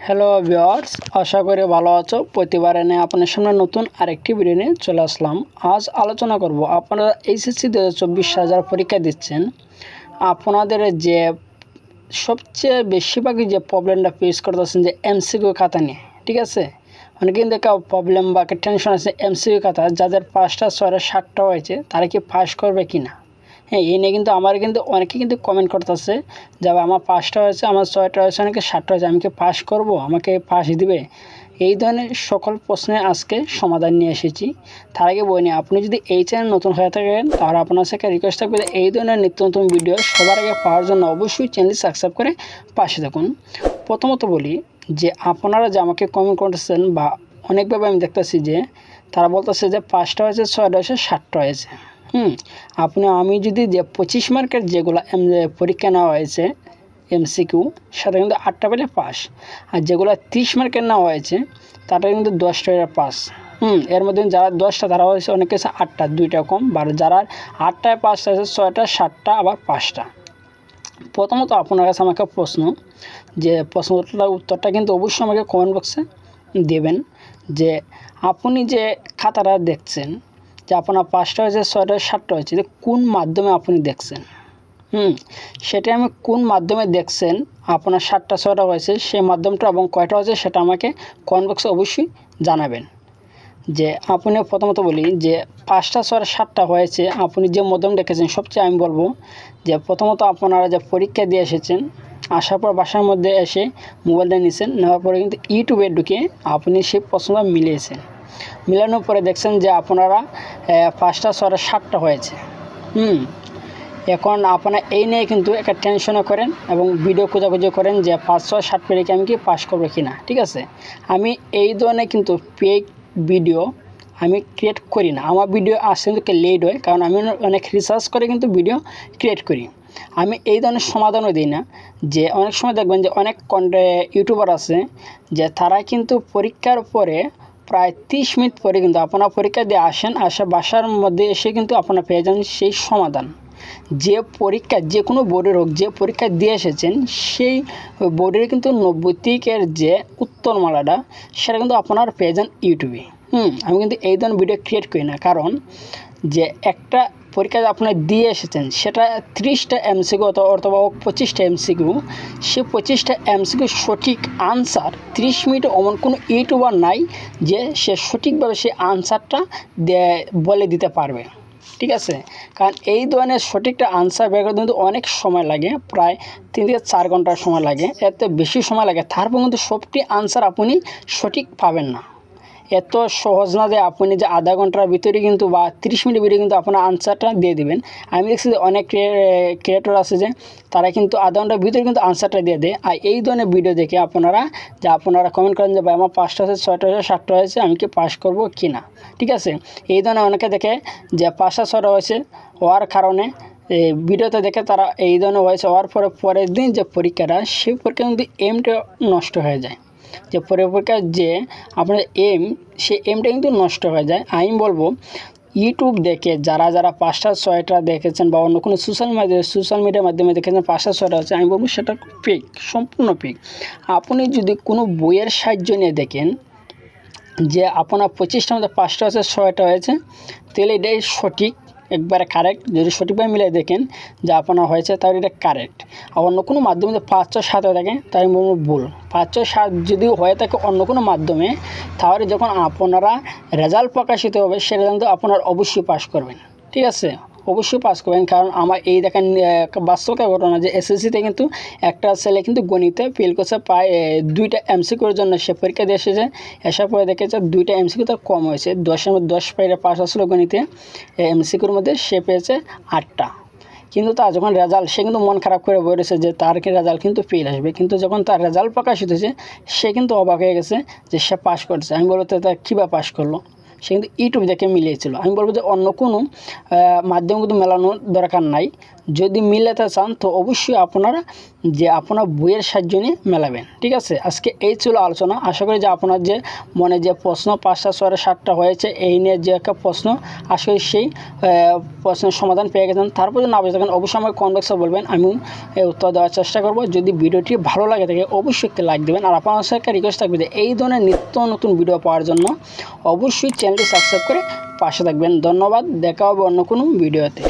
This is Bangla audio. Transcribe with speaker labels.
Speaker 1: হ্যালো ভিউয়ার্স, আশা করি ভালো আছো। প্রতিবার এনে আপনার সামনে নতুন আরেকটি ভিডিও নিয়ে চলে আসলাম। আজ আলোচনা করব আপনারা এইচএসসি 2024 যারা পরীক্ষা দিচ্ছেন, আপনাদের যে সবচেয়ে বেশিরভাগই যে প্রবলেমটা ফেস করতেছেন যে এমসিকিউ খাতা নিয়ে, ঠিক আছে। অনেকে কিন্তু প্রবলেম বা টেনশন আছে এমসিকিউ খাতা, যাদের 5টা 6টা 7টা হয়েছে তারা কি পাস করবে কি না। হ্যাঁ, এই নিয়ে কিন্তু আমার কিন্তু অনেকে কিন্তু কমেন্ট করতেছে যে আমার 5টা হয়েছে, আমার 6টা হয়েছে, অনেকে 7টা হয়েছে, আমি কি পাস করব, আমাকে পাস দিবে। এই ধরনের সকল প্রশ্নের আজকে সমাধান নিয়ে এসেছি। তার আগে বলি, আপনি যদি এই চ্যানেল নতুন হয়ে থাকেন তাহলে আপনার সাথে রিকোয়েস্ট থাকবে এই ধরনের নিত্য নতুন ভিডিও সবার আগে পাওয়ার জন্য অবশ্যই চ্যানেলটি সাবস্ক্রাইব করে পাশে থাকুন। প্রথমত বলি যে আপনারা যে আমাকে কমেন্ট করতেছেন বা অনেকভাবে আমি দেখতেছি যে তারা বলতেছে যে 5টা হয়েছে, 6টা হয়েছে, 7টা হয়েছে। আমি যদি যে 25 মার্কের যেগুলো পরীক্ষা নেওয়া হয়েছে এমসিকিউ, সেটা কিন্তু 8টা পেলে পাস। আর যেগুলো 30 মার্কের নেওয়া হয়েছে তাটা কিন্তু 10টা পাস। এর মধ্যে যারা 10টা তারা হয়েছে অনেকে আছে 8টা, 2টা কম। বা যারা 8টায় পাস আছে 6টা, 7টা, আবার 5টা। প্রথমত আপনার কাছে আমাকে প্রশ্ন, যে প্রশ্নটার উত্তরটা কিন্তু অবশ্যই আমাকে কমেন্ট বক্সে দেবেন। যে আপনি যে খাতাটা দেখছেন যে আপনার 5টা হয়েছে, 6টা, 7টা হয়েছে, যে কোন মাধ্যমে আপনি দেখছেন। সেটা আমি কোন মাধ্যমে দেখছেন, আপনার 7টা 6টা হয়েছে সেই মাধ্যমটা এবং কয়টা হয়েছে সেটা আমাকে কমেন্ট বক্সে অবশ্যই জানাবেন। যে আপনি প্রথমত বলি যে 5টা 6টা 7টা হয়েছে আপনি যে মাধ্যম দেখেছেন, সবচেয়ে আমি বলবো যে প্রথমত আপনারা যে পরীক্ষা দিয়ে এসেছেন, আসার পর বাসার মধ্যে এসে মোবাইলটা নিয়েছেন, নেওয়ার পরে কিন্তু ইউটিউবে ঢুকে আপনি সেই প্রশ্নটা মিলিয়েছেন। মিলানোর পরে দেখছেন যে আপনারা 5টা 6টা 7টা হয়েছে। এখন আপনারা এই নিয়ে কিন্তু একটা টেনশনও করেন এবং ভিডিও খোঁজাখুঁজি করেন যে 5 6 7 পেরে কি আমি কি পাস করবো কি না। ঠিক আছে, আমি এই ধরনের কিন্তু ফেক ভিডিও আমি ক্রিয়েট করি না। আমার ভিডিও আসতে কিন্তু লেট হয়, কারণ আমি অনেক রিসার্চ করে কিন্তু ভিডিও ক্রিয়েট করি। আমি এই ধরনের সমাধানও দিই না। যে অনেক সময় দেখবেন যে অনেক ইউটিউবার আছে যে তারা কিন্তু পরীক্ষার পরে প্রায় 30 মিনিট পরে কিন্তু আপনার পরীক্ষা দিয়ে আসেন, বাসার মধ্যে এসে কিন্তু আপনারা পেয়ে যান সেই সমাধান। যে পরীক্ষা যে কোনো বোর্ডের হোক, যে পরীক্ষা দিয়ে এসেছেন সেই বোর্ডের কিন্তু 90 যে উত্তরমালাটা সেটা কিন্তু আপনারা পেয়ে যান ইউটিউবে। আমি কিন্তু এই ধরনের ভিডিও ক্রিয়েট করি না, কারণ যে একটা পরীক্ষা আপনারা দিয়ে এসেছেন সেটা 30টা এমসিকিউ অথবা 25টা এমসিকিউ, সে 25টা এমসিকিউ সঠিক আনসার 30 মিনিটে এমন কোনো ইউটিউবার নাই যে সে সঠিকভাবে সেই আনসারটা বলে দিতে পারবে। ঠিক আছে, কারণ এই ধরনের সঠিকটা আনসার বের করতে কিন্তু অনেক সময় লাগে, প্রায় 3 থেকে 4 ঘন্টার সময় লাগে, এত বেশি সময় লাগে। তারপর কিন্তু সবটি আনসার আপনি সঠিক পাবেন না। এত সহজ না যে আপনি যে আধা ঘন্টার ভিতরে কিন্তু বা 30 মিনিটের ভিতরে কিন্তু আপনার আনসারটা দিয়ে দেবেন। আমি দেখছি যে অনেক ক্রিয়েটর আছে যে তারা কিন্তু আধা ঘন্টার ভিতরে কিন্তু আনসারটা দিয়ে দেয়। আর এই ধরনের ভিডিও দেখে আপনারা কমেন্ট করেন যে ভাই আমার 5টা হয়েছে, 6টা হয়েছে, 7টা হয়েছে, আমি কি পাস করবো কি না। ঠিক আছে, এই ধরনের অনেকে দেখে যে 5টা 6টা হয়েছে হওয়ার কারণে ভিডিওতে দেখে তারা এই ধরনের হয়েছে হওয়ার পরের দিন যে পরীক্ষাটা, সেই পরীক্ষা কিন্তু এমটা নষ্ট হয়ে যায়। যে পরীক্ষার যে আপনার সেই এমটা কিন্তু নষ্ট হয়ে যায়। আমি বলবো ইউটিউব দেখে যারা 5টা 6টা দেখেছেন বা অন্য কোনো সোশ্যাল মিডিয়ার মাধ্যমে দেখেছেন 5টা 6টা হচ্ছে, আমি বলবো সেটা ফেক, সম্পূর্ণ ফেক। আপনি যদি কোনো বইয়ের সাহায্য নিয়ে দেখেন যে আপনার 25টার মধ্যে 5টা হয়েছে, 6টা হয়েছে, তাহলে এটাই সঠিক, একবারে কারেক্ট। যদি সঠিকভাবে মিলে দেখেন যে আপনার হয়েছে তাহলে এটা কারেক্ট। আর অন্য কোনো মাধ্যমে যদি 5 6 7 হয়ে থাকে তাই আমি বলবো ভুল। 5 6 7 যদি হয়ে থাকে অন্য কোনো মাধ্যমে, তাহলে যখন আপনারা রেজাল্ট প্রকাশিত হবে সে রেজাল্ট আপনারা অবশ্যই পাস করবেন। ঠিক আছে, অবশ্যই পাস করবেন। কারণ আমার এই দেখেন বাস্তবতা ঘটনা যে এসএসসিতে কিন্তু একটা ছেলে কিন্তু গণিতে ফেল করছে, প্রায় 2টা এমসিকিউর জন্য সে পরীক্ষা দিয়ে এসেছে। আসার পরে দেখেছে 2টা এমসিকিউ তার কম হয়েছে, 10এর মধ্যে 10 পেয়ে পাস আসলো গণিতে। এমসিকিউর মধ্যে সে পেয়েছে 8টা। কিন্তু তার যখন রেজাল্ট, সে কিন্তু মন খারাপ করে বলেছে যে তার কি রেজাল্ট কিন্তু ফেল আসবে। কিন্তু যখন তার রেজাল্ট প্রকাশিত হয়েছে সে কিন্তু অবাক হয়ে গেছে যে সে পাস করছে। আমি বলতে তা কীভাবে পাস করলো, সে কিন্তু ইউটিউব দেখে মিলিয়েছিল। আমি বলবো যে অন্য কোনো মাধ্যম কিন্তু মেলানোর দরকার নাই। যদি মিলাতে চান তো অবশ্যই আপনারা আপনার বইয়ের সাহায্য নিয়ে মেলাবেন। ঠিক আছে, আজকে এই ছিল আলোচনা। আশা করি যে আপনার যে মনে যে প্রশ্ন 5টা 6টা 7টা হয়েছে এই নিয়ে যে একটা প্রশ্ন, আশা করি সেই প্রশ্নের সমাধান পেয়ে গেছেন। তারপর যদি না বুঝে থাকেন অবশ্যই আমাকে কমেন্ট বক্সে বলবেন, আমি উত্তর দেওয়ার চেষ্টা করব। যদি ভিডিওটি ভালো লাগে থাকে অবশ্যই একটা লাইক দেবেন। আর আপনার সাথে একটা রিকোয়েস্ট থাকবে যে এই ধরনের নিত্য নতুন ভিডিও পাওয়ার জন্য অবশ্যই চ্যানেলটি সাবস্ক্রাইব করে পাশে থাকবেন। ধন্যবাদ, দেখা হবে অন্য কোনো ভিডিওতে।